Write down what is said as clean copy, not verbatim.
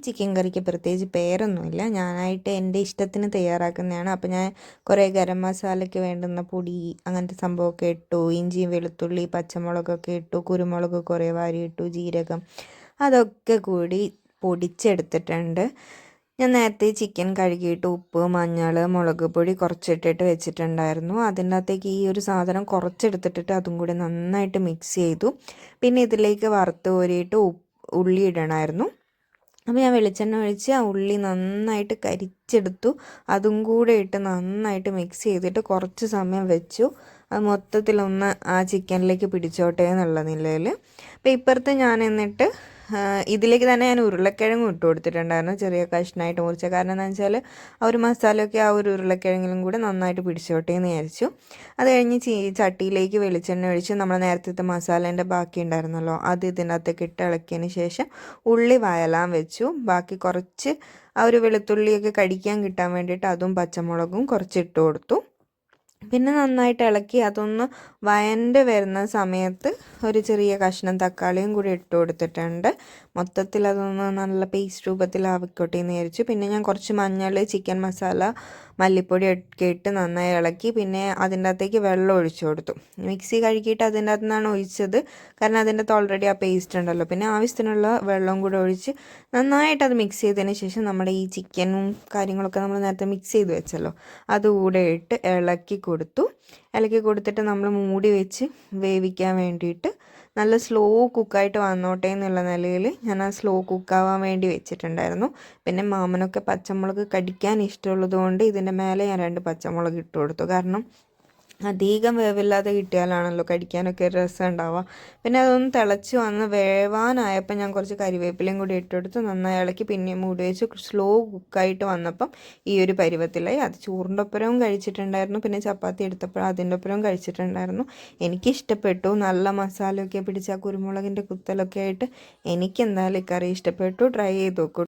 Chicken കറിക്ക് പ്രത്യേകിച്ച് പേരൊന്നുമില്ല, ഞാനായിട്ട് എൻ്റെ ഇഷ്ടത്തിന് തയ്യാറാക്കുന്നതാണ്. അപ്പോൾ ഞാൻ കുറേ ഗരം മസാലയ്ക്ക് വേണ്ടുന്ന പൊടി അങ്ങനത്തെ സംഭവമൊക്കെ ഇട്ടു, ഇഞ്ചിയും വെളുത്തുള്ളി പച്ചമുളകൊക്കെ ഇട്ടു, കുരുമുളക് കുറേ വാരിയിട്ടു, ജീരകം അതൊക്കെ കൂടി പൊടിച്ചെടുത്തിട്ടുണ്ട്. ഞാൻ നേരത്തെ ചിക്കൻ കഴുകിയിട്ട് ഉപ്പ്, മഞ്ഞൾ, മുളക് പൊടി കുറച്ചിട്ടിട്ട് വെച്ചിട്ടുണ്ടായിരുന്നു. അതിൻ്റെ അകത്തേക്ക് ഈ ഒരു സാധനം കുറച്ചെടുത്തിട്ടിട്ട് അതും കൂടി നന്നായിട്ട് മിക്സ് ചെയ്തു. പിന്നെ ഇതിലേക്ക് വറുത്ത് കോരിയിട്ട് ഉള്ളി ഇടണമായിരുന്നു. അപ്പോൾ ഞാൻ വെളിച്ചെണ്ണ ഒഴിച്ച് ആ ഉള്ളി നന്നായിട്ട് കരിച്ചെടുത്തു. അതും കൂടെ ഇട്ട് നന്നായിട്ട് മിക്സ് ചെയ്തിട്ട് കുറച്ച് സമയം വെച്ചു. അത് മൊത്തത്തിലൊന്ന് ആ ചിക്കനിലേക്ക് പിടിച്ചോട്ടെ എന്നുള്ള നിലയിൽ. അപ്പോൾ ഇപ്പുറത്ത് ഞാൻ എന്നിട്ട് ഇതിലേക്ക് തന്നെ ഞാൻ ഉരുളക്കിഴങ്ങും ഇട്ട് കൊടുത്തിട്ടുണ്ടായിരുന്നു, ചെറിയ കഷ്ണമായിട്ട് മുറിച്ച. കാരണം എന്താണെന്ന് വെച്ചാൽ ആ ഒരു മസാലയൊക്കെ ആ ഒരു ഉരുളക്കിഴങ്ങിലും കൂടെ നന്നായിട്ട് പിടിച്ചോട്ടെ എന്ന് വിചാരിച്ചു. അത് കഴിഞ്ഞ് ചട്ടിയിലേക്ക് വെളിച്ചെണ്ണ ഒഴിച്ച് നമ്മൾ നേരത്തെ മസാലേൻ്റെ ബാക്കി ഉണ്ടായിരുന്നല്ലോ അത് ഇതിൻ്റെ അകത്തേക്ക് ഇട്ട് ഇളക്കിയതിന് ശേഷം ഉള്ളി വയലാൻ വെച്ചു. ബാക്കി കുറച്ച് ആ ഒരു വെളുത്തുള്ളിയൊക്കെ കടിക്കാൻ കിട്ടാൻ വേണ്ടിയിട്ട് അതും പച്ചമുളകും കുറച്ച് ഇട്ട് കൊടുത്തു. പിന്നെ നന്നായിട്ട് ഇളക്കി അതൊന്ന് വയണ്ട് വരുന്ന സമയത്ത് ഒരു ചെറിയ കഷ്ണം തക്കാളിയും കൂടി ഇട്ട് കൊടുത്തിട്ടുണ്ട്. മൊത്തത്തിൽ അതൊന്ന് നല്ല പേസ്റ്റ് രൂപത്തിലാവിക്കോട്ടെ എന്ന് വിചാരിച്ചു. പിന്നെ ഞാൻ കുറച്ച് മഞ്ഞൾ, ചിക്കൻ മസാല, മല്ലിപ്പൊടി ഒക്കെ ഇട്ട് നന്നായി ഇളക്കി. പിന്നെ അതിൻ്റെ അകത്തേക്ക് വെള്ളം ഒഴിച്ചു കൊടുത്തു. മിക്സി കഴുകിയിട്ട് അതിൻ്റെ അകത്തു നിന്നാണ് ഒഴിച്ചത്, കാരണം അതിൻ്റെ അകത്ത് ഓൾറെഡി ആ പേസ്റ്റ് ഉണ്ടല്ലോ. പിന്നെ ആവശ്യത്തിനുള്ള വെള്ളം കൂടെ ഒഴിച്ച് നന്നായിട്ട് അത് മിക്സ് ചെയ്തതിന് ശേഷം നമ്മുടെ ഈ ചിക്കനും കാര്യങ്ങളൊക്കെ നമ്മൾ നേരത്തെ മിക്സ് ചെയ്ത് വെച്ചല്ലോ അതുകൂടെ ഇട്ട് ഇളക്കി കൊടുത്തിട്ട് നമ്മൾ മൂടി വെച്ച് വേവിക്കാൻ വേണ്ടിയിട്ട് നല്ല സ്ലോ കുക്കായിട്ട് വന്നോട്ടെ എന്നുള്ള നിലയിൽ ഞാൻ ആ സ്ലോ കുക്കാവാൻ വേണ്ടി വെച്ചിട്ടുണ്ടായിരുന്നു. പിന്നെ മാമനൊക്കെ പച്ചമുളക് കടിക്കാൻ ഇഷ്ടമുള്ളത് കൊണ്ട് ഇതിൻ്റെ മേലെ ഞാൻ 2 പച്ചമുളക് ഇട്ട് കൊടുത്തു. കാരണം അധികം വേവില്ലാതെ കിട്ടിയാലാണല്ലോ കഴിക്കാനൊക്കെ രസം ഉണ്ടാവുക. പിന്നെ അതൊന്ന് തിളച്ച് വന്ന് വേവാനായപ്പോൾ ഞാൻ കുറച്ച് കരിവേപ്പിലയും കൂടി ഇട്ടെടുത്ത് നന്നായി ഇളക്കി പിന്നെ മൂടി വെച്ച് സ്ലോ കുക്കായിട്ട് വന്നപ്പം ഈ ഒരു പരുവത്തിലായി. അത് ചോറിൻ്റെ ഒപ്പരവും കഴിച്ചിട്ടുണ്ടായിരുന്നു, പിന്നെ ചപ്പാത്തി എടുത്തപ്പോൾ അതിൻ്റെ ഒപ്പരവും കഴിച്ചിട്ടുണ്ടായിരുന്നു. എനിക്കിഷ്ടപ്പെട്ടു. നല്ല മസാലയൊക്കെ പിടിച്ച കുരുമുളകിൻ്റെ കുത്തലൊക്കെ ആയിട്ട് എനിക്കെന്തായാലും ഈ കറി ഇഷ്ടപ്പെട്ടു. ട്രൈ ചെയ്ത് നോക്കൂ.